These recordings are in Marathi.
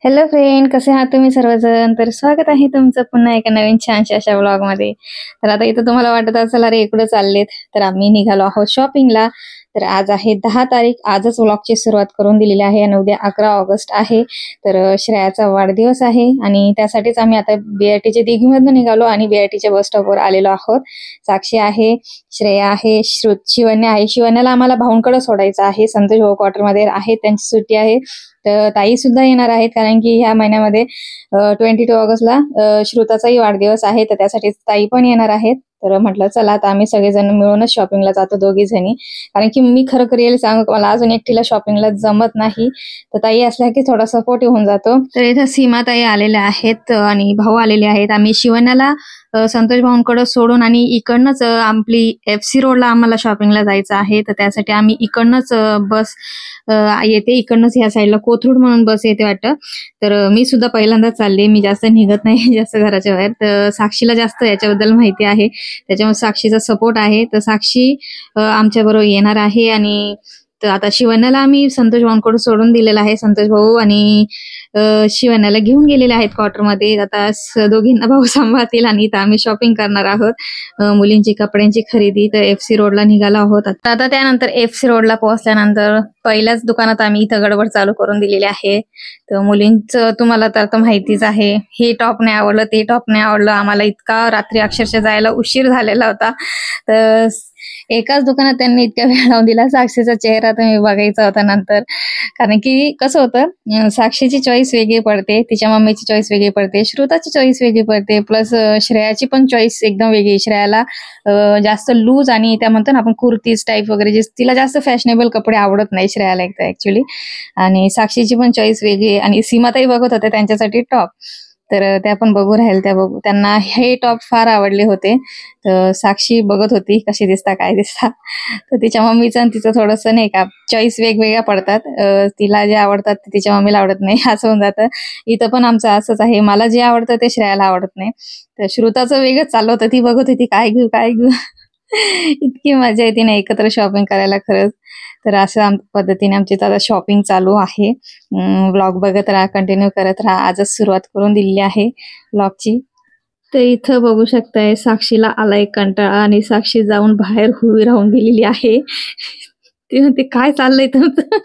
हॅलो फ्रेंड, कसे आहात तुम्ही सर्वजण? तर स्वागत आहे तुमचं पुन्हा एका नवीन छानशा अशा व्लॉगमध्ये. तर आता इथं तुम्हाला वाटत असेल अरे इकडे चाललेत, तर आम्ही निघालो आहोत शॉपिंगला. तर आज आहे 10 तारीख. आजच व्लॉगची सुरुवात करून दिलेली आहे आणि उद्या 11 ऑगस्ट आहे. तर श्रेयाचा वाढदिवस आहे आणि त्यासाठीच आम्ही आता BRTच्या दिघीमधून निघालो आणि BRTच्या बस स्टॉपवर आलेलो आहोत. साक्षी आहे, श्रेया आहे, शिवन्या आहे. शिवन्याला आम्हाला भाऊंकडे सोडायचं आहे. संतोष भाऊ क्वार्टरमध्ये आहे, त्यांची सुट्टी आहे. तर ताई सुद्धा येणार आहेत कारण की ह्या महिन्यामध्ये 22 ऑगस्टला श्रुताचाही वाढदिवस आहे, तर त्यासाठी ताई पण येणार आहेत. तर म्हटलं चला आता आम्ही सगळेजण मिळूनच शॉपिंगला जातो, दोघी जणी. कारण की मी खरं रिअली सांगू, मला अजून एकटीला शॉपिंगला जमत नाही, तर ताई असल्या की थोडा सपोर्ट होऊन जातो. तर इथं सीमा ताई आलेल्या आहेत आणि भाऊ आलेले आहेत. आम्ही शिवण्याला संतोष भाऊंकडे सोडून आणि इकडनंच आपली FC रोडला आम्हाला शॉपिंगला जायचं आहे, तर त्यासाठी आम्ही इकडनंच बस येते. इकडनंच ह्या साईडला कोथरूड म्हणून बस येते वाटतं. तर मी सुद्धा पहिल्यांदाच चालले, मी जास्त निघत नाही जास्त घराच्या बाहेर. तर साक्षीला जास्त याच्याबद्दल माहिती आहे, त्याच्यामुळे साक्षीचा सपोर्ट आहे. तर साक्षी आमच्या बरोबर येणार आहे. आणि तर आता शिवण्याला आम्ही संतोष भाऊंकडून सोडून दिलेला आहे. संतोष भाऊ आणि शिवण्याला घेऊन गेलेले आहेत क्वार्टरमध्ये. आता दोघींना भाऊ सांभाळतील आणि इथं आम्ही शॉपिंग करणार आहोत, मुलींची कपड्यांची खरेदी. तर FC रोडला निघालो आहोत. आता त्यानंतर FC रोडला पोहोचल्यानंतर पहिल्याच दुकानात आम्ही इथं गडबड चालू करून दिलेली आहे. तर मुलींचं तुम्हाला तर माहितीच आहे, हे टॉप नाही आवडलं, ते टॉप नाही आवडलं. आम्हाला इतका रात्री अक्षरशः जायला उशीर झालेला होता. तर एकाच दुकानात त्यांनी इतक्या वेळ लावून दिला. साक्षीचा चेहरा तुम्ही बघायचा होता नंतर. कारण की कसं होतं, साक्षीची चॉईस वेगळी पडते, तिच्या मम्मीची चॉईस वेगळी पडते, श्रुताची चॉईस वेगळी पडते, प्लस श्रेयाची पण चॉईस एकदम वेगळी. श्रेयाला जास्त लूज आणि त्या म्हणतो ना आपण कुर्तीज टाईप वगैरे, जे तिला जास्त फॅशनेबल कपडे आवडत नाही श्रेयाला एकदा ऍक्च्युली. आणि साक्षीची पण चॉईस वेगळी. आणि सीमाताई बघत होत्या त्यांच्यासाठी टॉप, तर त्या पण बघू राहील. त्यांना हे टॉप फार आवडले होते. तर साक्षी बघत होती कशी दिसता काय दिसता. तर तिच्या मम्मीचं आणि तिचं थोडंसं नाही का चॉईस वेगवेगळ्या पडतात. तिला जे आवडतात ते तिच्या मम्मीला आवडत नाही, असं होऊन जातं. इथं पण आमचं असंच आहे, मला जे आवडतं ते श्रेयाला आवडत नाही. तर श्रुताचं वेगळंच चाललं होतं, ती बघत होती काय घेऊ काय घेऊ. इतकी मजा येते ना एकत्र शॉपिंग करायला खरंच. तर अशा पद्धतीने आमची आता शॉपिंग चालू आहे. व्लॉग बघत राहा, कंटिन्यू करत राहा. आजच सुरुवात करून दिलेली आहे व्लॉगची. तर इथं बघू शकताय साक्षीला आलाय कंटाळा आणि साक्षी जाऊन बाहेर उभी राहून गेलेली आहे. ती म्हणते काय चाललंय तुमचं.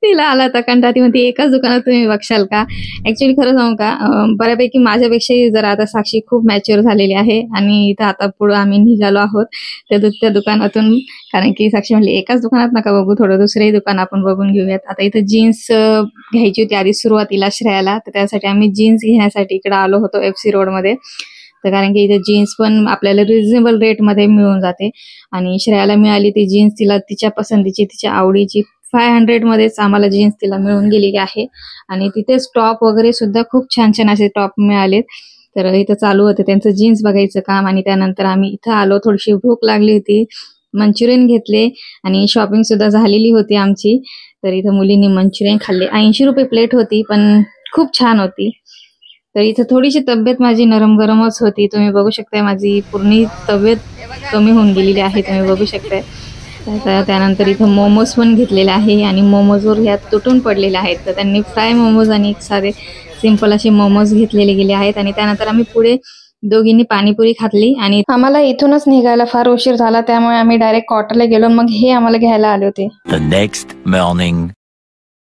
तिला आला होता कंटाळा. ती म्हणते एकाच दुकानात तुम्ही बघशाल का. ऍक्च्युली खरं सांगू का, बऱ्यापैकी माझ्यापेक्षाही जरा आता साक्षी खूप मॅच्युअर झालेली आहे. आणि इथं आता पुढं आम्ही निघालो आहोत त्या दुकानातून. कारण की साक्षी म्हणली एकाच दुकानात नका बघू, थोडं दुसरंही दुकान आपण बघून घेऊयात. आता इथं जीन्स घ्यायची होती आधी सुरुवातीला श्रेयाला, तर त्यासाठी आम्ही जीन्स घेण्यासाठी इकडे आलो होतो FC रोडमध्ये. तर कारण की इथे जीन्स पण आपल्याला रिझनेबल रेटमध्ये मिळून जाते. आणि श्रेयाला मिळाली ती जीन्स, तिला तिच्या पसंतीची तिच्या आवडीची 500 मध्येच आम्हाला जीन्स तिला मिळून गेलेली आहे. आणि तिथेच टॉप वगैरे सुद्धा खूप छान छान असे टॉप मिळालेत. तर इथं चालू होतं त्यांचं जीन्स बघायचं काम. आणि त्यानंतर आम्ही इथं आलो, थोडीशी भूक लागली होती, मंचुरियन घेतले आणि शॉपिंग सुद्धा झालेली होती आमची. तर इथं मुलींनी मंचुरियन खाल्ले. 80 रुपये प्लेट होती, पण खूप छान होती. तर इथं थोडीशी तब्येत माझी नरम गरमच होती. तुम्ही बघू शकताय माझी पूर्ण तब्येत कमी होऊन गेलेली आहे, तुम्ही बघू शकताय. त्यानंतर इथं मोमोज पण घेतलेले आहे आणि मोमोजवर ह्या तुटून पडलेले आहेत. तर त्यांनी फ्राय मोमोज आणि एक साधे सिंपल असे मोमोज घेतलेले गेले आहेत. आणि त्यानंतर आम्ही पुढे दोघींनी पाणीपुरी खाल्ली. आणि आम्हाला इथूनच निघायला फार उशीर झाला, त्यामुळे आम्ही डायरेक्ट क्वार्टरला गेलो. मग हे आम्हाला घ्यायला आले होते. Next morning.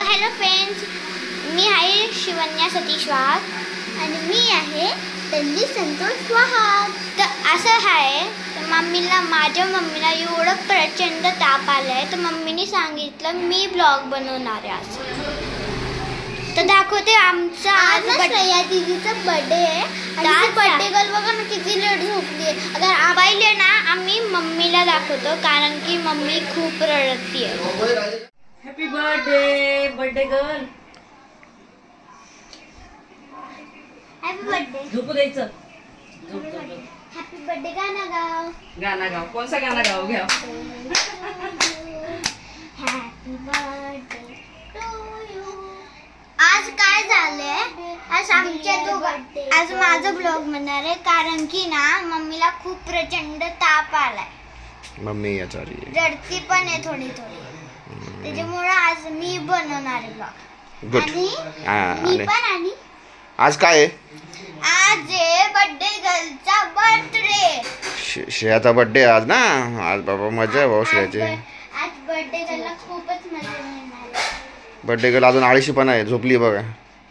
हॅलो फ्रेंड्स, मी आहे शिवन्या सतीश वाघ आणि मी आहे तन्वी संतोष वाघ. तर असं आहे, माझ्या मम्मीला एवढं प्रचंड ताप आलाय, तर मम्मीने सांगितलं मी ब्लॉग बनवणार आहे आज. तर दाखवते आमचा आज श्रेया दीदीचा बर्थडे आहे. आणि बर्थडे गर्ल बघा ना किती लेट झोपली आहे. अगर आबाईले ना आम्ही मम्मीला दाखवतो, कारण की मम्मी खूप रडती आहे. Happy birthday birthday girl. Happy birthday. झोपू द्यायचं. हॅपी बर्थडे गाणं गाव. गाणं गाव. कोणसा गाणं गाव घ्या. Happy birthday to you. आज काय झालंय, आज माझं ब्लॉग म्हणणार आहे, कारण की ना मम्मीला खूप प्रचंड ताप आलाय. मम्मी रडती पण आहे थोडी थोडी, त्याच्यामुळे आज मी बनवणार आहे ब्लॉग. गुड. मी पण आणि आज काय आहे? आज बर्थडे गर्लचा बर्थडे. श्रेयाचा बर्थडे आज ना. आज बाबा मजा आहे भाऊ श्रेयाची. आज बर्थडे गर्लला खूपच मजा येणार. बर्थडे गर्ल अजून आळशी पण आहे, झोपली बघा.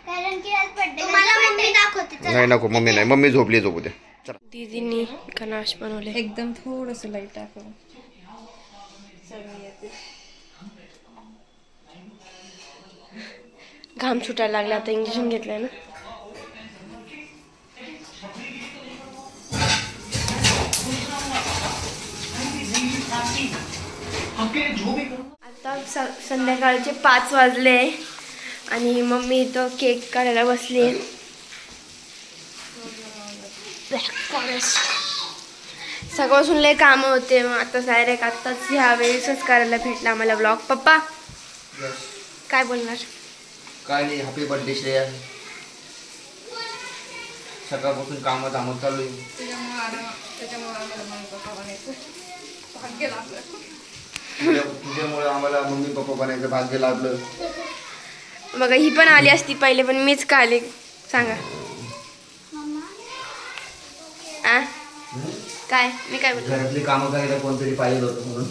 कारण की आज बर्थडे मला मम्मी दाखवते. नाही नको मम्मी नाही, मम्मी झोपली, झोपू दे. दीदींनी गणाश बनवले. एकदम थोडस लाईट टाकून घाम सुटायला लागला, आता इंजेक्शन घेतलंय ना. आता संध्याकाळचे 5 वाजले आणि मम्मी इथं केक काढायला बसली. ब्लॅक फॉरेस्ट सकाळपासून लय कामं होते, मग आता डायरेक्ट आत्ताच ह्या वेळेसच करायला भेटला आम्हाला ब्लॉग. पप्पा काय बोलणार? काय नाही, हॅपी बर्थडे श्रेया. सकाळपासून कामात चालू आहे. तुझ्यामुळे आम्हाला मम्मी पप्पा बनायचं भाग्य लाभलं. मग ही पण आली असती पहिले, पण मीच का आले सांगा. आ काय मी काय बोलतो? घरातली कामं करायला कोणतरी पाहिजे होतं म्हणून.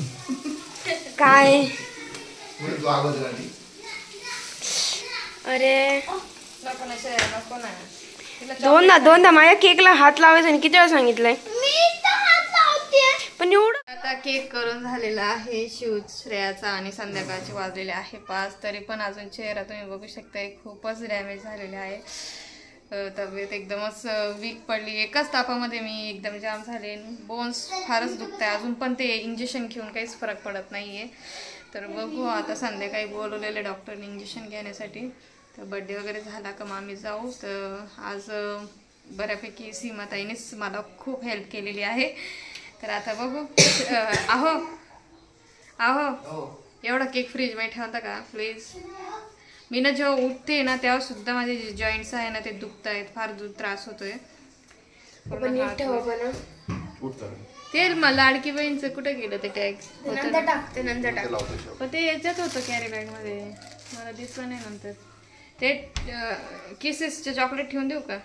काय अरे दोनदा माझ्या केकला हात लावायचा आणि किती वेळा सांगितलंय पण एवढं. आता केक करून झालेला आहे शूट श्रेयाचा आणि संध्याकाळचे वाजलेले आहे 5. तरी पण अजून चेहरा तुम्ही बघू शकता खूपच डॅमेज झालेला आहे. तब्येत एकदमच वीक पडली. एकाच तापामध्ये मी एकदम जाम झाले. बोन्स फारच दुखत आहे अजून पण. ते इंजेक्शन घेऊन काहीच फरक पडत नाही आहे. तर बघू आता संध्याकाळी बोलवलेले डॉक्टरने इंजेक्शन घेण्यासाठी. तर बड्डे वगैरे झाला का मग आम्ही जाऊ. तर आज बऱ्यापैकी सीमाताईनेच मला खूप हेल्प केलेली आहे. तर आता बघू. आहो आहो एवढा केक फ्रीजमध्ये ठेवता का प्लीज. मी ना जेव्हा उठते ना तेव्हा सुद्धा माझे जे जॉईंट्स आहे ना ते दुखत आहेत, फार त्रास होतोय. ते मला लाडकी बहीणचं कुठे गेलं ते टॅक्स नंतर टाकते. पण ते याच्यात होतं कॅरी बॅग मध्ये, मला दिसलं नाही नंतर. ते किसेसचे चॉकलेट ठेवून देऊ का?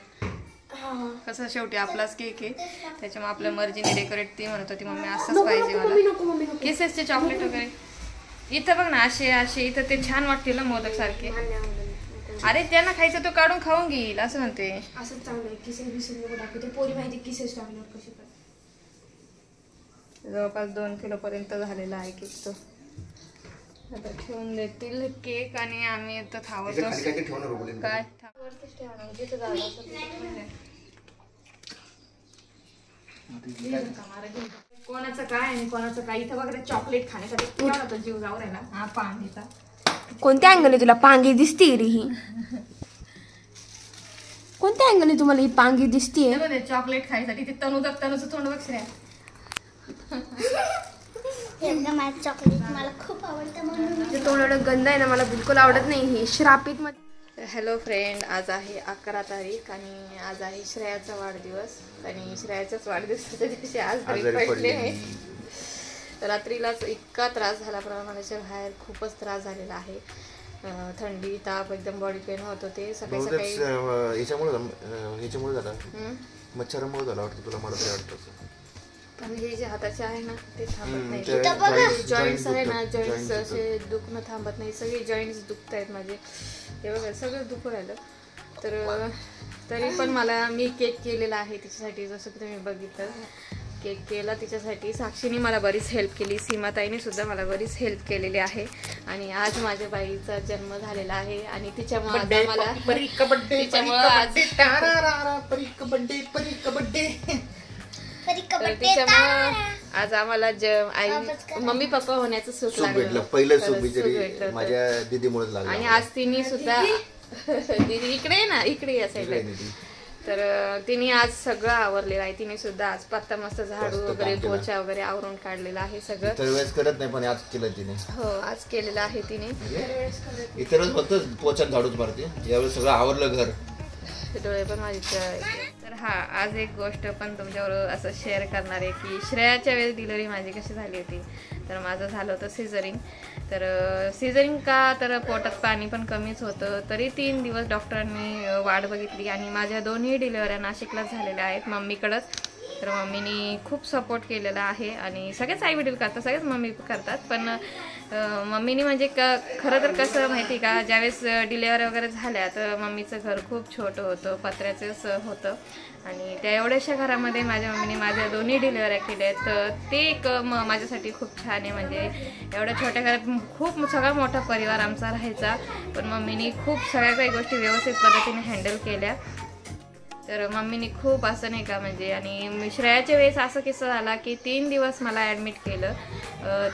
कसं शेवटी आपलाच केक आहे त्याच्यामुळे आपल्या मर्जीने डेकोरेट. ती म्हणत होती मम्मी असंच पाहिजे मला किसेसचे चॉकलेट वगैरे. इथं बघ ना असे असे इथं ते छान वाटतील ना मोदक सारखे. अरे त्यांना खायचं तो काढून खाऊन घेईल असं म्हणते. असं चांगलं किसेस बिसेस नको टाकू. ते पोरी माहिती किसेस टाकल्यावर कशी काय. जवळपास 2 किलो पर्यंत झालेला आहे केक तो. आता ठेवून देतील केक आणि आम्ही इथं थांबतो. काय कोणाचं काय आणि कोणाचं काय. इथं वगैरे चॉकलेट खाण्यासाठी जीव जाऊ राहिला. हा पांगीचा कोणत्या अँगलने तुला पांगी दिसते रे ही? कोणत्या अँगलने तुम्हाला ही पांगी दिसते? चॉकलेट खायसाठी ते तनुचं तोंड बघ श्रेया. चॉकलेट मला खूप आवडतं म्हणून. ते तोंड एवढं गंध आहे ना, मला बिलकुल आवडत नाही. हे श्रापित मध्ये. हॅलो फ्रेंड, आज आहे 11 तारीख आणि आज आहे श्रेयाचा वाढदिवस. आणि श्रेयाच्याच वाढदिवसाच्या दिवशी आज पडले आहे. रात्रीलाच इतका त्रास झाला प्रमाणाच्या बाहेर, खूपच त्रास झालेला आहे. थंडी ताप एकदम बॉडी पेन होत होते. सकाळी सकाळी याच्यामुळे झाला, मच्छरामुळे झाला वाटतं तुला. मला ते वाटतं पण हे जे हाताचे आहे ना ते थांबत नाही. जॉईंट्स आहे ना, जॉईंट्स असे दुखणं थांबत नाही. सगळे जॉईंट्स दुखत आहेत माझे. हे बघा सगळं दुखू राहिलं. तर तरी पण मी केक केलेला आहे तिच्यासाठी. जसं की तुम्ही बघितलं केक केला तिच्यासाठी. साक्षीने मला बरीच हेल्प केली. सीमाताईने सुद्धा मला बरीच हेल्प केलेली आहे. आणि आज माझ्या बाईचा जन्म झालेला आहे आणि तिच्यामुळे आज आम्हाला मम्मी पप्पा होण्याचं सुख लागलं. पहिलं सुख बिचारी माझ्या दीदीमुळे लागलं. आणि आज तिने सुद्धा दीदी इकडे ना, इकडे या साईडला. तर तिने आज सगळं आवरलेलं आहे. तिने सुद्धा आज पत्ता मस्त झाडू वगैरे पोछा वगैरे आवरून काढलेलं आहे सगळं. इतर वेळेस करत नाही पण आज केलं तिने. हो आज केलेलं आहे तिने. इतर वेळेस फक्त पोछा झाडूच मारते, यावेळेस सगळं आवरलं घर. डोळे पण माझे. तर आज एक गोष्ट पण तुमच्याबरोबर असं शेअर करणार आहे की श्रेयाच्या वेळेस डिलिव्हरी माझी कशी झाली होती. तर माझं झालं होतं सिझरिंग. तर सिझरिंग का तर पोटात पाणी पण कमीच होतं. तरी 3 दिवस डॉक्टरांनी वाट बघितली आणि माझ्या दोन्ही डिलिव्हऱ्या नाशिकलाच झालेल्या आहेत मम्मीकडंच. तर मम्मीनी खूप सपोर्ट केलेला आहे आणि सगळेच आईवडील करतात, सगळेच मम्मी करतात. पण मम्मीनी म्हणजे खरं तर कसं माहिती का, ज्यावेळेस डिलेवरी वगैरे झाल्या तर मम्मीचं घर खूप छोटं होतं, पत्र्याचंच होतं आणि त्या एवढ्याशा घरामध्ये माझ्या मम्मीने माझ्या दोन्ही डिलेवऱ्या केल्या. तर ते एक माझ्यासाठी खूप छान आहे. म्हणजे एवढ्या छोट्या घरात खूप सगळा मोठा परिवार आमचा राहायचा, पण मम्मीनी खूप सगळ्या काही गोष्टी व्यवस्थित पद्धतीने हँडल केल्या. तर मम्मीनी खूप असं नाही का म्हणजे. आणि श्रेयाच्या वेळेस असं किस्सा झाला की 3 दिवस मला ॲडमिट केलं.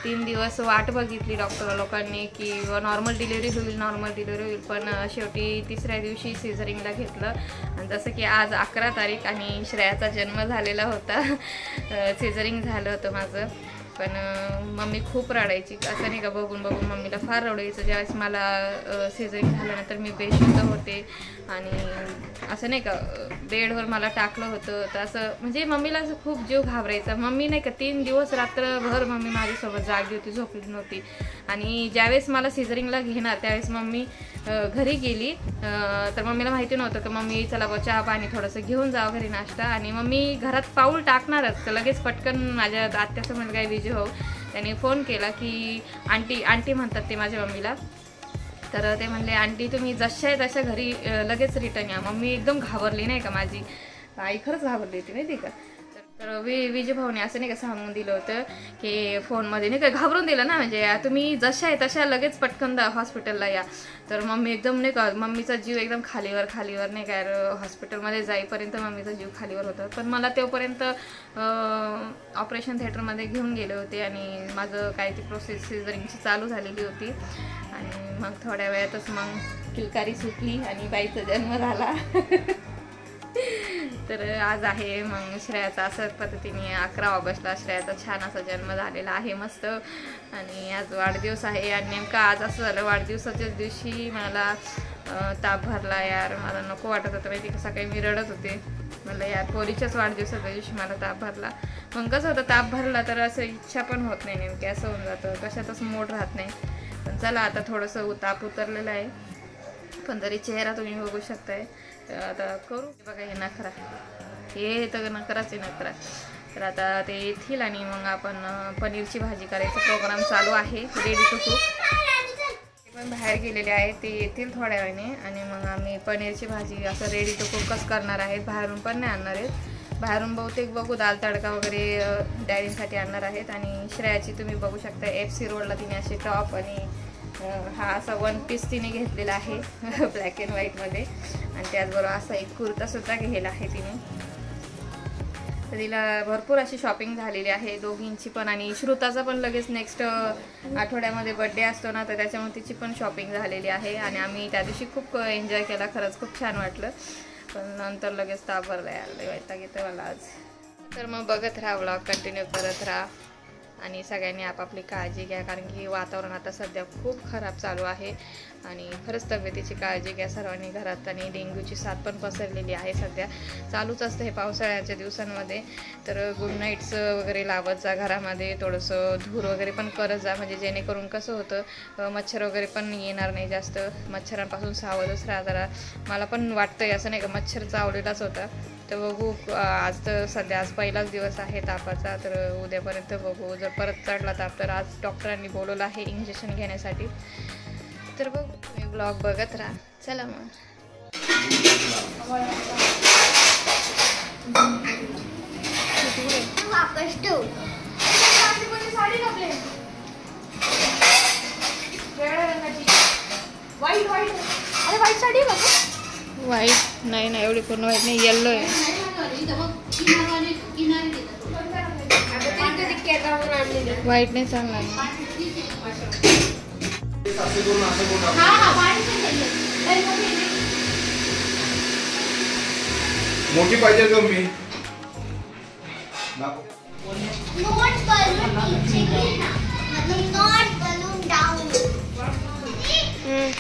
3 दिवस वाट बघितली डॉक्टर लोकांनी की नॉर्मल डिलिव्हरी होईल. पण शेवटी 3ऱ्या दिवशी सिझरिंगला घेतलं. आणि जसं की आज 11 तारीख आणि श्रेयाचा जन्म झालेला होता. सिझरिंग झालं होतं माझं. पण मम्मी खूप रडायची, असं नाही का, बघून मम्मीला फार रडायचं. ज्यावेळेस मला सिझरिंग झाल्यानंतर मी बेशुद्ध होते आणि असं नाही का बेडवर मला टाकलं होतं. तर असं म्हणजे मम्मीला असं खूप जीव घाबरायचा. मम्मी नाही का 3 दिवस रात्रभर मम्मी माझ्यासोबत जागी होती, झोपली नव्हती. आणि ज्यावेळेस मला सिझरिंगला घेणार त्यावेळेस मम्मी घरी गेली. तर मम्मीला माहिती नव्हतं की मम्मी चला बा चहा पाणी थोडंसं घेऊन जावं घरी नाश्ता. आणि मम्मी घरात पाऊल टाकणारच तर लगेच पटकन माझ्या आत्याचा मुलगा विजय हो त्याने फोन केला की आंटी म्हणतात ते माझ्या मम्मीला. तर ते म्हणले आंटी तुम्ही जशा आहे तशा घरी लगेच रिटर्न या. मम्मी एकदम घाबरली नाही का, माझी आई खरंच घाबरली होती माहिती का. तर विजय भाऊने असं नाही का सांगून दिलं होतं की फोनमध्ये नाही का, घाबरून दिलं ना, म्हणजे तुम्ही जशा आहे तशा लगेच पटकन हॉस्पिटलला या. तर मम्मी एकदम नाही का, मम्मीचा जीव एकदम खालीवर नाही का, हॉस्पिटलमध्ये जाईपर्यंत मम्मीचा जीव खालीवर होता. पण मला तेवढपर्यंत ऑपरेशन थिएटरमध्ये घेऊन गेले होते आणि माझं काय ती प्रोसेस सिझरिंगची चालू झालेली होती. आणि मग थोड्या वेळातच मग किलकारी सुटली आणि बाईचा जन्म झाला. तर आज आहे मग श्रेयाचा असं पद्धतीने 11 ऑगस्टला श्रेयाचा छान असा जन्म झालेला आहे मस्त. आणि आज वाढदिवस आहे आणि नेमका आज असं झालं, वाढदिवसाच्याच दिवशी मला ताप भरला. यार मला नको वाटत होतं माहिती का, सकाळी मी रडत होते. मला यार पोरीच्याच वाढदिवसाच्या दिवशी मला ताप भरला. मग कसं होतं, ताप भरला तर असं इच्छा पण होत नाही, नेमकी असं होऊन जातं, कशातच मूड राहत नाही. पण चला आता थोडंसं ताप उतरलेलं आहे, पण तरी चेहरा तुम्ही बघू शकताय. तर आता करू बघा हे नखरा, हे तर नखराच आहे नखरा. तर आता ते येतील आणि मग आपण पनीरची भाजी करायचा प्रोग्राम चालू आहे, रेडी टू कुक. ते पण बाहेर गेलेले आहेत, ते येतील थोड्या वेळाने आणि मग आम्ही पनीरची भाजी असं रेडी टू कुकच करणार आहेत. बाहेरून पण नाही आणणार आहेत, बाहेरून बहुतेक बघू दाल तडका वगैरे डॅडींसाठी आणणार आहेत. आणि श्रेयाची तुम्ही बघू शकता FC रोडला तिने असे टॉप आणि हा असा 1 पीस तिने घेतलेला आहे ब्लॅक अँड व्हाईटमध्ये. आणि त्याचबरोबर असा एक कुर्तासुद्धा घेतलेला आहे तिने. तर तिला भरपूर अशी शॉपिंग झालेली आहे दोघींची पण. आणि श्रुताचा पण लगेच नेक्स्ट आठवड्यामध्ये बड्डे असतो ना, तर त्याच्यामुळे तिची पण शॉपिंग झालेली आहे. आणि आम्ही त्या दिवशी खूप एन्जॉय केला, खरंच खूप छान वाटलं. पण नंतर लगेच ताप भरला यार, वैताग येतं मला आज. तर मग बघत राहा, व्लॉग कंटिन्यू करत राहा आणि सगळ्यांनी आपापली काळजी घ्या, कारण की वातावरण आता सध्या खूप खराब चालू आहे. आणि खरंच तब्येतीची काळजी घ्या सर्वांनी घरात. आणि डेंग्यूची साथ पण पसरलेली आहे, सध्या चालूच असतं हे पावसाळ्याच्या दिवसांमध्ये. तर गुड नाईट्स वगैरे लावत जा घरामध्ये, थोडंसं धूर वगैरे पण करत जा, म्हणजे जेणेकरून कसं होतं मच्छर वगैरे पण येणार नाही जास्त. मच्छरांपासून सावधच राहा जरा. मला पण वाटतंय असं नाही का मच्छर चावलेलाच होता. तर बघू, आज तर सध्या आज पहिलाच दिवस आहे तापाचा, तर उद्यापर्यंत बघू. जर परत चढला ताप तर आज डॉक्टरांनी बोलवलं आहे इंजेक्शन घेण्यासाठी. तर बघू, तुम्ही ब्लॉग बघत राहा. चला मग. वापस ठेव. वाईट साडी व्हाईट नाही ना, एवढी पूर्ण व्हाईट नाही, येल्लो आहे. व्हाईट नाही चांगला. मोठी पाहिजे का मी?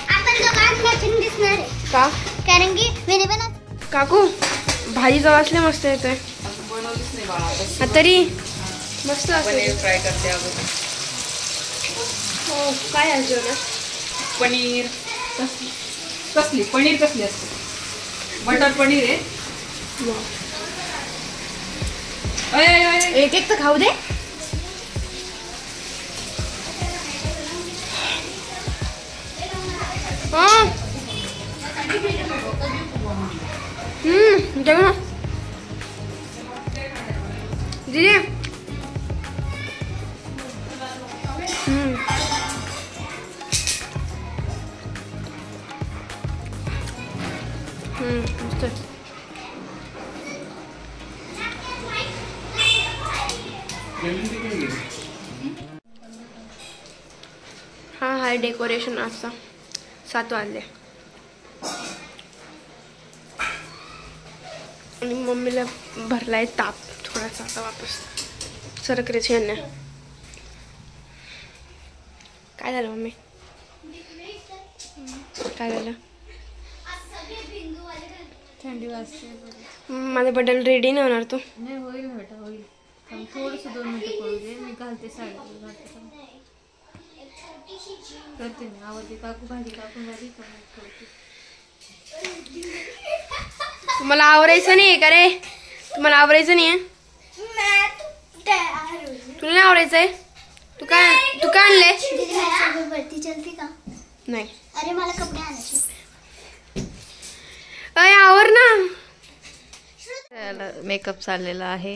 आपण दोघांना दिसणार आहे का? कारण की काकू भाजीचा वासले मस्त येतोय. अजून बनवलीच नाही बाळा आता. हा, तरी मस्त पनीर असेल. फ्राय करते अगोदर. हो, काय आहे जेवणात? पनीर कसली पनीर कसली असते? बटर पनीर आहे. अय, अय, अय. एक एक तर खाऊ दे. जेवण दिदी. मस्त. हा हाय डेकोरेशन असा 7 वाजले आणि मम्मीला भरलाय ताप थोडासा. आता वापस सरकरेचे यांना. काय झालं मम्मी? काय झालं? थंडी वाजते. माझ्या बड्डेला रेडी नाही होणार तू? नाही होईल बेटा होईल. थोडस 2 मिनिटं पडू दे. मी घालते साडी करते मी. आवडते काकू भाजी कापून झाली का करते. तुम्हाला आवरायचं नाही का रे? तुम्हाला आवरायचं नाही आहे? तुला नाही आवरायचंय? तू काय आणले? वरती चलते का? नाही. अरे मला कपडे आणायचे. अय आवर ना. मेकअप चाललेला आहे.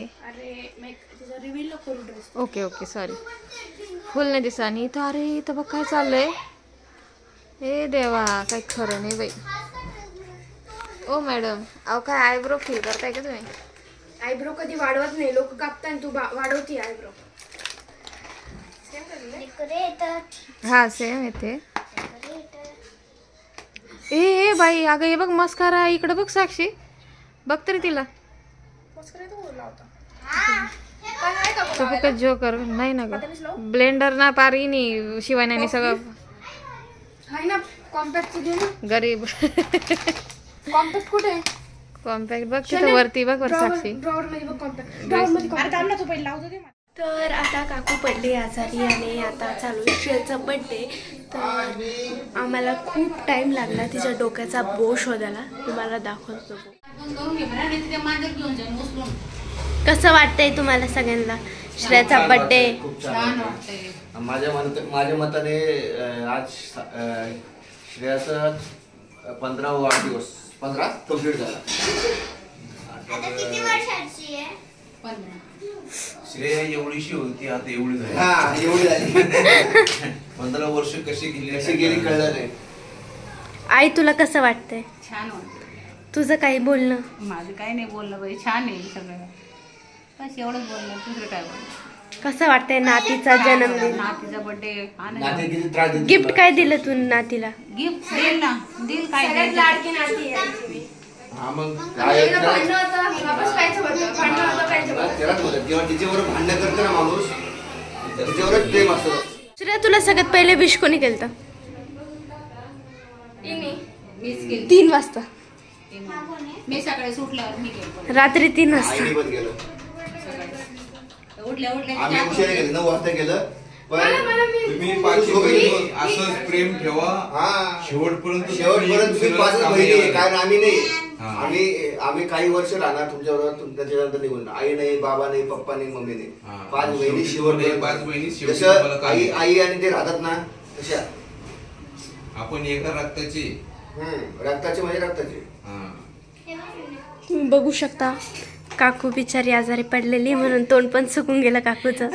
Okay okay sorry. फुल नाही दिसानी तर. अरे इथं बघ काय चाललंय. हे देवा काय खरं नाही बाई. ओ मॅडम अहो काय आयब्रो फील करताय का तुम्ही? आयब्रो कधी वाढवत नाही लोक कापताय तू वाढवती आयब्रो. हा सेम येते. ए बाई अगं हे बघ मस्कारा इकडे बघ साक्षी. बघ तरी तिला. तू जोकर नाही ना ग. ब्लेंडर ना पारी नाही शिवानी सगळं कॉम्पॅक्ट घे ना. गरीब. कॉम्पॅक्ट कुठे आहे? कॉम्पॅक्ट बघ तिथं वरती बघ वर साक्षी. ड्रॉवर मध्ये बघ कॉम्पॅक्ट. तर आता काकू पडली आजारी आणि आता चालू श्रेयाचा बड्डे. तर आम्हाला खूप टाइम लागला तिच्या डोक्याचा बो शोधायला. तुम्हाला दाखवतो. कसं वाटतंय तुम्हाला सगळ्यांना श्रेयाचा बड्डे? माझ्या मताने आज श्रेयाचा 15वा वाढदिवस 15 कंप्लीट झाला. आता किती वर्षाची आहे? 15. श्रेया एवढीशी होती आता एवढी झाली. हा एवढी झाली. 15 वर्ष कशी गेली कळलं नाही. आई तुला कसं वाटतंय? छान वाटतं. तुझं काही बोलणं? माझं काही नाही बोलणं बाई. छान आहे सगळं. बस एवढंच बोलणं. दुसरं काय बोलणं. कसं वाटतंय नातीचा जन्मदिन? नातीचा बर्थडे. नाती किती त्रास देते गिफ्ट काय दिलं तू नातीला? गिफ्ट देईल ना. देईल काय द्यायचं. लाडकी नाती आहे. हा मग त्यालाच होतं जेव्हा तिच्यावर भांडण करतं ना माणूस तिच्यावरच प्रेम असतं. श्रेया तुला सगळ्यात पहिले विश कोणी केलं? 3 वाजता. मी सकाळी सुटल्यावर मी केलं. रात्री 3 वाजता. आईने पण केलं. उठल्या आम्ही उशिरा गेलो 9 वाजता केलं. पण तुम्ही 5 बहिणी असंच प्रेम ठेवा. हा शेवटपर्यंत तुम्ही 5 बहिणी आहे. कारण आम्ही नाही. हा. आम्ही काही वर्ष राहणार तुमच्याबरोबर. त्याच्यानंतर निघून आई नाही बाबा नाही पप्पा नाही मम्मी नाही. 5 बहिणी शेवट. 5 बहिणी शेवटी जसं तुम्हाला काय आई आणि ते राहतात ना तशा आपण एका रक्ताची. रक्ताचे म्हणजे रक्ताचे. तुम्ही बघू शकता काकू बिचारी आजारी पडलेली म्हणून तोंड पण सुकून गेलं काकूचं.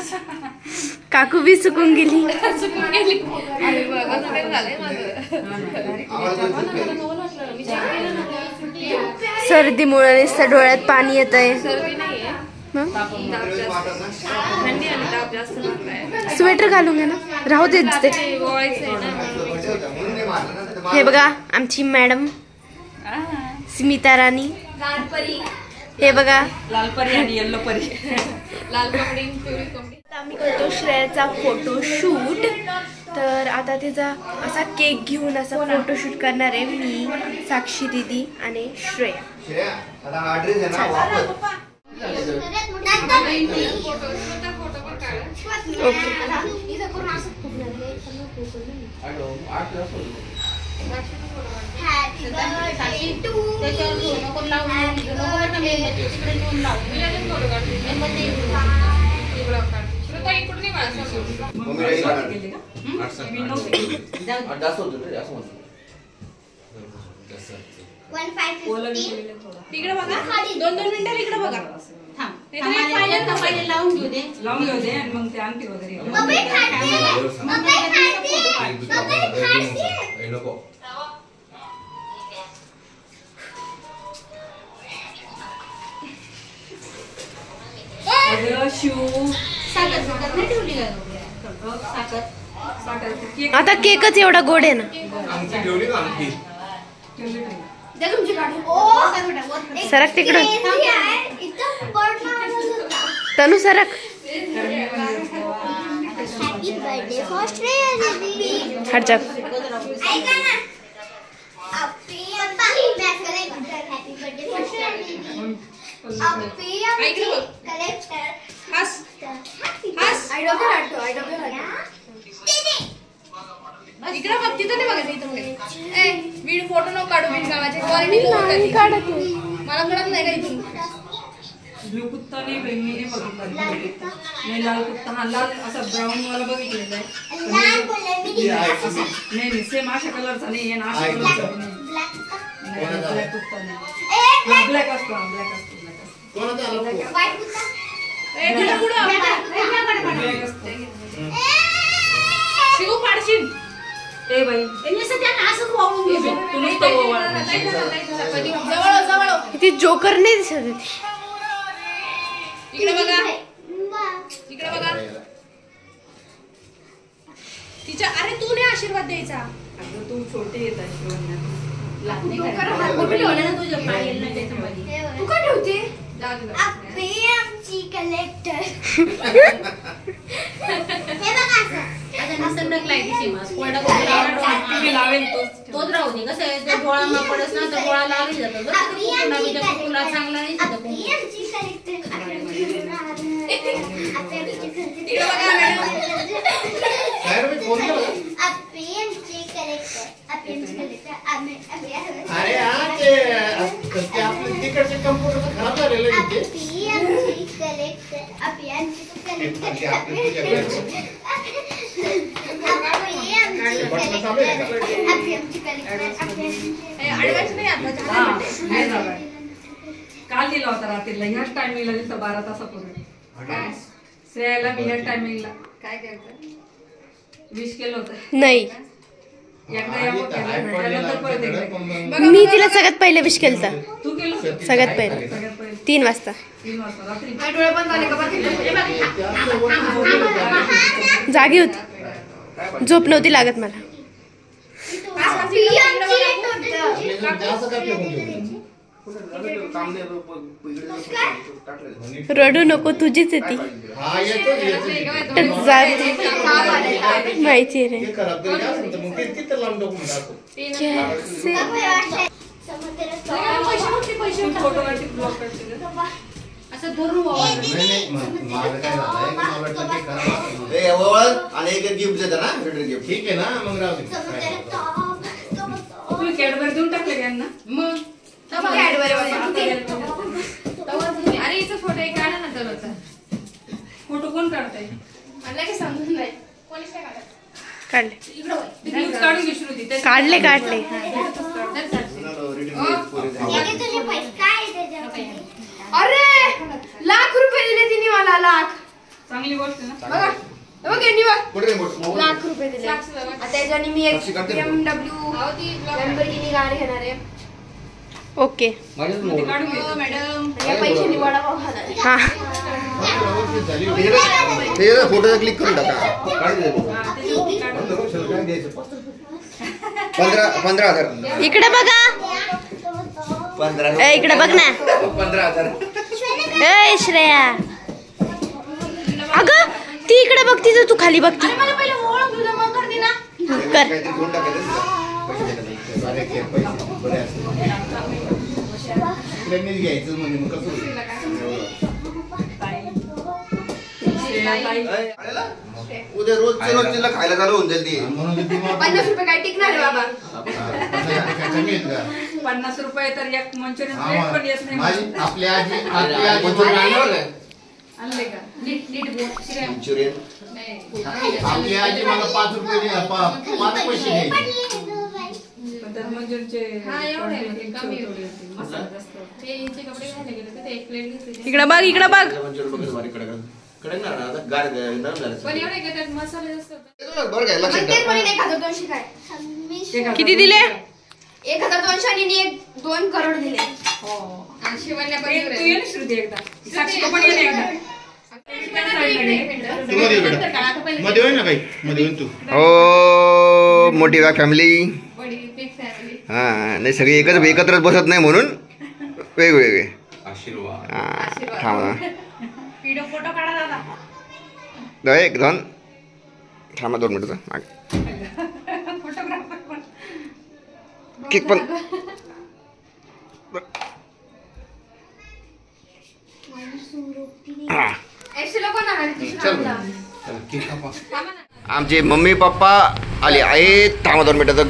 काकू बी सुकून गेली. सर्दीमुळे नुसतं डोळ्यात पाणी येत आहे. स्वेटर घालून घे ना. राहू देत ते. हे बघा आमची मॅडम स्मिता राणी. हे बघा लालपरी आणि येल्लो परी. आम्ही करतो श्रेयाचा फोटोशूट. तर आता तिचा असा केक घेऊन असा फोटोशूट करणार आहे मी, साक्षी दीदी आणि श्रेया. श्रेया, आता हा ड्रेस आहे ना वापर. तिकडे बघा, 2-2 मिनिटं इकडे बघा. लावून घेऊ दे आणि मग ते अंगठी वगैरे आता केकच एवढा गोड आहे ना. सरक तिकडं, तनु सरक. हट जा. इकडे बघ, तिथं नाही बघायचं, इथं बघायचं. वीड फोटो नको काढू, वीड गावाचे क्वालिटी मला कळत नाही का इथून. ब्लू कुत्ता नाही बाई, मी नाही बघितला. नाही लाल कुत्ता, हा लाल असा ब्राऊन वाला बघितलेला आहे. नाही सेम अशा कलरचा नाही आहे ना, अशा कलरचा नाही. ब्लॅक कुत्ता नाही, ब्लॅक असतो, ब्लॅक असतो. शिव पाडशील ए बाई, जवळ ती जोकर नाही दिसत होती. इकडे बघा, इकडे बघा. तिच्या, अरे तू नाही आशीर्वाद द्यायचा. अगं तू छोटी येत आहे. तू का ठेवते? आमची कलेक्टर. तोच राहू दे. कसं आहे, ते डोळा मा पडस ना तर डोळा लागली जातो. तुला चांगला नाही अरे तिकडचे कम्प्युटर खराब झालेलं काल दिला होता रात्रीला, ह्याच टायमिंगला दिसतं 12 तासापूर्वी. श्रेयाला मी ह्याच टायमिंगला काय करत विश केलं होतं. नाही, एकदा यावं केलं, त्यानंतर परत एकदा. मी तिला सगळ्यात पहिले विश केलं. तू केलं होतं? सगळ्यात पहिले सगळ्यात पहिले 3 वाजता 3 वाजता रात्री. डोळे बंद झाले का बघ. जागी होती, झोप नव्हती लागत मला. रडू नको, तुझीच येते. माहिती रे. असं धरून आणि एक गिफ्ट देता ना, गिफ्ट ठीक आहे ना, मग राहू दे. तुम्ही कॅडबरी देऊन टाकले यांना. मग अरे इथं फोटो एक काढा ना तरुचा. फोटो कोण काढताय? मला काही समजून नाही, कोणीच नाही काढत. काढले काढून घेशील होती. काढले काढले. अरे ₹1,00,000 दिले तिने मला. लाख चांगली गोष्ट ना. बघा बघ, यांनी बघ ₹1,00,000 दिले. आता याच्याने मी एक BMW लॅम्बोर्गिनी गाडी घेणार आहे. Okay, madam. या पैशाने वडापाव खाणार. हा, फोटो क्लिक करून टाका. 15,000. इकडे बघा. 15,000. इकडे बघ ना. 15,000. ए श्रेया, अगं ती इकडे बघती, तर तू खाली बघती. मला पहिले ओळख तुझं मग करते ना. काहीतरी घेऊन टाकायचं पैसे बरे असतील घ्यायचं म्हणजे मग कसं उद्या रोज तिला खायला चालू होऊन जाईल ती. 50 रुपये काय टिकणार आहे बाबा? 50 रुपये तर एक मंचुरियन प्लेट पण येत नाही. आपल्या आजी आणले का मंचुरियन आपली आजी मला 5 रुपये 5 पैसे द्यायचे. तर मंचुरियनचे कमी इकडं बघ इकडं बघ. किती दिले? 1200 आणि 2 करोड दिले. शिवण्या हो मोठी फॅमिली. हा नाही सगळे एकत्रच बसत नाही म्हणून वेगवेगळे. थांबा फोटो काढा दादा. एक दोन थांबा 2 मिनिटं केक पण आमचे मम्मी पप्पा आले आहेत. थांबा 2 मिनिटं.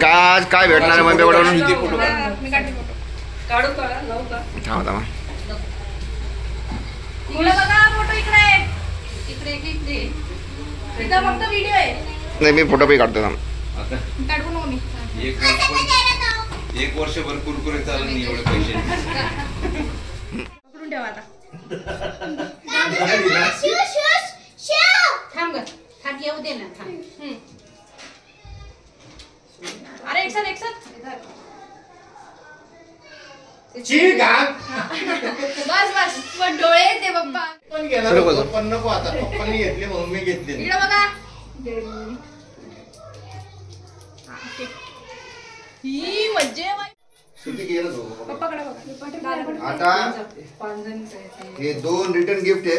काय भेटणार आहे मम्मी कडून? थांबा थांबा नाही मी फोटो पे काढतो. एक वर्षभर कुरकुरे चालू नाही एवढे पैसे. अरे एक साथ बस पण डोळे ते पप्पा पण घेणार पण नको आता. पप्पांनी घेतले म्हणून मी घेतले. इकडे बघा. ही मज्जा आता हे 2 रिटर्न गिफ्ट आहे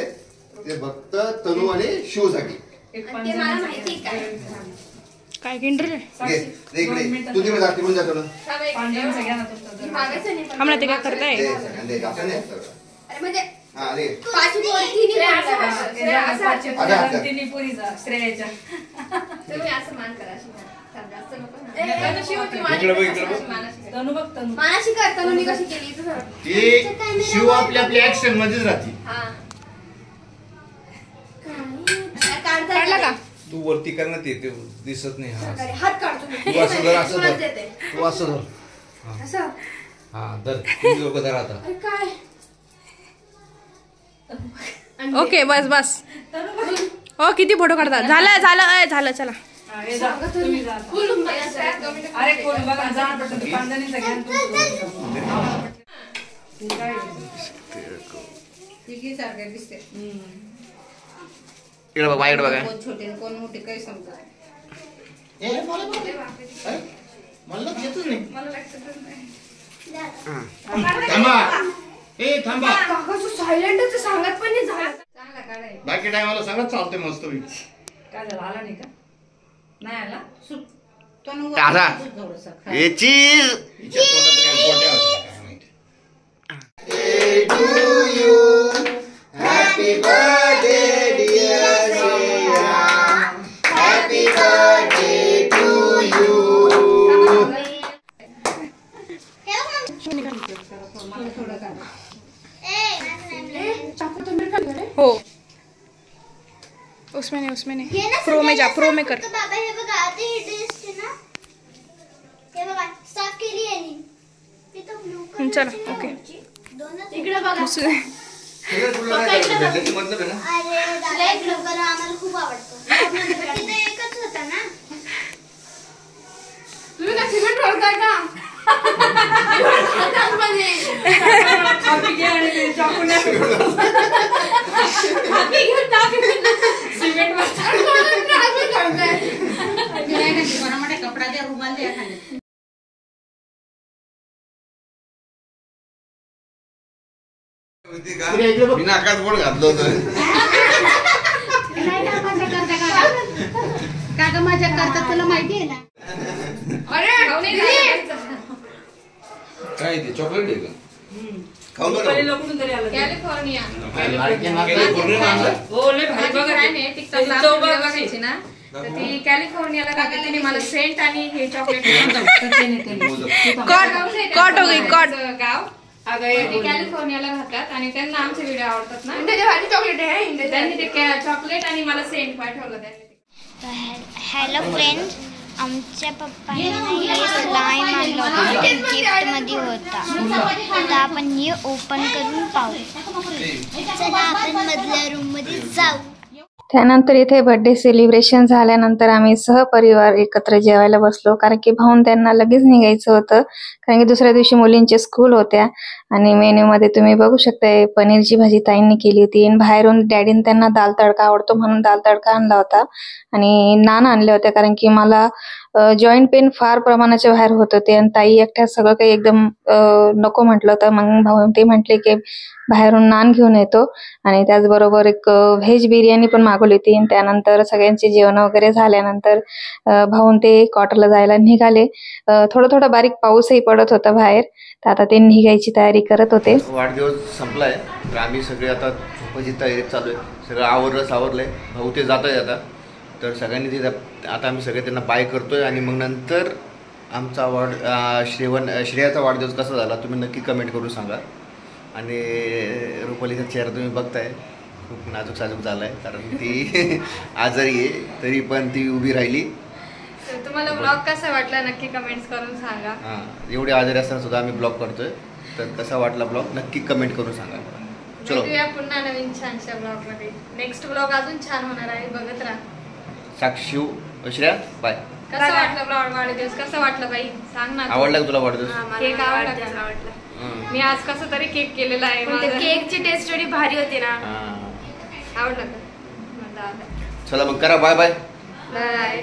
ते फक्त तनू आणि शिव साठी. काय किंडर इकडे तू तिकडे जाते पण जातो ना. आम्हाला ते काय करताय? हा रे शिव आपल्या ऍक्शन मध्येच राहते. काढला का? तू वरती करण्यात येते दिसत नाही. हात काढतो. तू असं धर असं धर तू असं धर. हा धर तुम्ही दोघं धरा आता. ओके बस बस. हो किती फोटो काढतात? झालं झालं झालं चला. अरे कोण बघा जा पटकन पांजणी सगळ्यांना दिसते. इकडे बघा इकडे बघा. छोटे कोण मोठे काही समजा मला येतच नाही. थांबा सायलेंट सांगत पण नाही झालं. चांगला काढाय. बाकी टायमाला सगळं चालतंय मस्त. काय झालं आला नाही का? नाही आला हे चीज happy birthday dear happy birthday to you. हो उसमें नहीं प्रो में जा. प्रो में कर. बाबा हे बघा आता ही ड्रेस आहे ना हे बघा साफ केली आहे नी. तिथं ब्लू कलर. चला ओके. इकडे बघा. मतलब आहे ना. अरे दादा ब्लू कलर आम्हाला खूप आवडतो. तिथं एकच होता ना. तुम्ही का सिमेंट रोडताय का? कपडा द्या रुमाल द्या खाली. मी नाकात बोट घातलं होतं. का मजा करतात तुला माहिती आहे ना. काय ते चॉकलेट आहे का? खाऊन बघा. रुपालीला कुठून तरी आलं ते. कॅलिफोर्निया हो लय भारी बघा ते. आहे त्याची चव बघा कशी. टिकटॉक ना तर ती कॅलिफोर्नियाला राहते तिने मला सेंट आणि हे चॉकलेट गाव ते कॅलिफोर्नियाला राहतात आणि त्यांना आमचे व्हिडिओ आवडतात ना त्याच्या भारी चॉकलेट आहे त्यांनी ते चॉकलेट आणि मला सेंट पाठवलं त्यांनी. हॅलो फ्रेंड, आमच्या पप्पाने हे स्लाईम आणलं होतं गिफ्टमध्ये होता, तर आपण हे ओपन करून पाहू. चला आपण मधल्या रूममध्ये जाऊ. त्यानंतर इथे बर्थडे सेलिब्रेशन झाल्यानंतर आम्ही सहपरिवार एकत्र जेवायला बसलो, कारण की भाऊन त्यांना लगेच निघायचं होतं, कारण की दुसऱ्या दिवशी मुलींचे स्कूल होत्या. आणि मेन्यू मध्ये तुम्ही बघू शकता पनीरची भाजी ताईंनी केली होती आणि बाहेरून डॅडीने त्यांना दाल तडका आवडतो म्हणून दाल तडका आणला होता आणि नान आणले होते, कारण की मला जॉईंट पेन फार प्रमाणाच्या बाहेर होत होते आणि ताई एकट्या सगळं काही एकदम नको म्हटलं होतं. मग भाऊ ते म्हटले की बाहेरून नान घेऊन येतो आणि त्याचबरोबर एक व्हेज बिर्याणी पण मागवली होती. आणि त्यानंतर सगळ्यांचे जेवण वगैरे झाल्यानंतर भाऊन ते क्वार्टरला जायला निघाले. थोडं थोडं बारीक पाऊसही पडत होता बाहेर, तर आता ते निघायची तयारी करत होते. वाढदिवस संपलाय तर आम्ही सगळे आता झोपायची तयारी चालू आहे. सगळं आवरलंय. भाऊ ते जात आहे आता, तर सगळ्यांनी ते आता आम्ही सगळे त्यांना बाय करतोय आणि मग नंतर आमचा श्रेयाचा वाढदिवस कसा झाला तुम्ही नक्की कमेंट करून सांगा. आणि रुपालीचा चेहरा तुम्ही बघताय खूप नाजूक साजूक झालाय, कारण ती आजारी आहे तरी पण ती उभी राहिली. तुम्हाला ब्लॉग कसा वाटला नक्की कमेंट्स करून सांगा. हां, एवढे आजारी असताना सुद्धा आम्ही ब्लॉग करतोय, तर कसा वाटला ब्लॉग नक्की कमेंट करून सांगा. चलो भेटूया पुन्हा नवीन छानशा ब्लॉग मध्ये. नेक्स्ट ब्लॉग अजून छान होणार आहे, बघत राहा. साक्षी श्रेया बाय. कसा वाटला ब्लॉग वाढदिवस, कसा वाटला बाई सांग ना. आवडला का तुला वाढदिवस? केक आवडला. मी आज कसं तरी केक केलेला आहे. केकची टेस्ट एवढी भारी होती ना. आवडला का? चला मग करा बाय बाय. बाय.